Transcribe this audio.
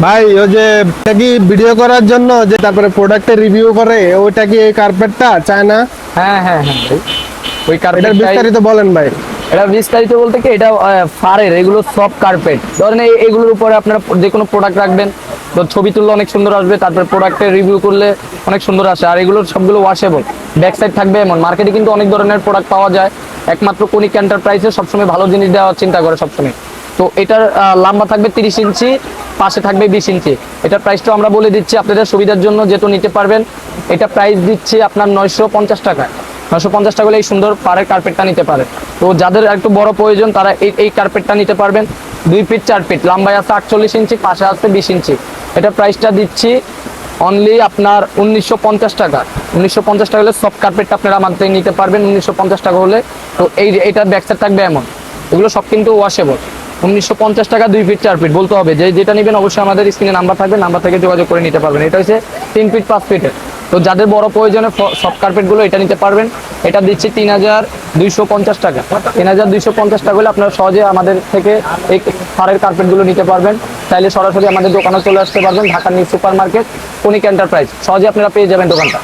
ভাই ওই যে এটা কি ভিডিও করার জন্য যে তারপরে প্রোডাক্টের রিভিউ করে ওইটা কি এই কার্পেটটা চায় না? হ্যাঁ হ্যাঁ হ্যাঁ ভাই, ওই এটার কার্পেটটাই। বিস্তারিত বলেন ভাই। এটা বিস্তারিত বলতে কি, এটা ফারের, এগুলো সফট কার্পেট। ধরেন এগুলোর উপরে আপনারা যে কোনো প্রোডাক্ট রাখবেন, তো ছবি তুললে অনেক সুন্দর আসবে, তারপরে প্রোডাক্টের রিভিউ করলে অনেক সুন্দর আসে। আর এগুলো সবগুলো ওয়াশেবল, ব্যাক সাইড থাকবে এমন। মার্কেটে কিন্তু অনেক ধরনের প্রোডাক্ট পাওয়া যায়, একমাত্র কনিক এন্টারপ্রাইজে সবসময় ভালো জিনিস দেওয়ার চিন্তা করে সবসময়। তো এটার লম্বা থাকবে 30 ইঞ্চি, পাশে থাকবে 20 ইঞ্চি। এটার প্রাইসটাও আমরা বলে দিচ্ছি আপনাদের সুবিধার জন্য, যেহেতু নিতে পারবেন। এটা প্রাইস দিচ্ছি আপনার 950 টাকা। 950 টাকা হলে এই সুন্দর পাড়ের কার্পেটটা নিতে পারে। তো যাদের একটু বড় প্রয়োজন তারা এই কার্পেটটা নিতে পারবেন। 2 ফিট 4 ফিট, লম্বায় আছে 48 ইঞ্চি, পাশে আছে 20 ইঞ্চি। এটা প্রাইসটা দিচ্ছি অনলি আপনার 1950 টাকা। 1950 টাকা হলে সফট কার্পেটটা আপনারা আমাদের থেকে নিতে পারবেন 1950 টাকা হলে। তো এইটার ব্যাকসাইড থাকবে এমন। এগুলো সব কিন্তু ওয়াশেবল। 1950 টাকা 2 ফিট 4 ফিট বলতে হবে। যেটা নেবেন অবশ্যই আমাদের স্ক্রিনে নাম্বার থাকবে, নাম্বার থেকে যোগাযোগ করে নিতে পারবেন। এটা হচ্ছে 3 ফিট 5 ফিটের। তো যাদের বড় প্রয়োজনে সফট কার্পেটগুলো এটা নিতে পারবেন। এটা দিচ্ছি 3250 টাকা। 3250 টাকা হলে আপনারা সহজে আমাদের থেকে এই ফারের কার্পেটগুলো নিতে পারবেন। চাইলে সরাসরি আমাদের দোকানে চলে আসতে পারবেন, Dhaka new super market, conic enterprise, সহজে আপনারা পেয়ে যাবেন দোকানটা।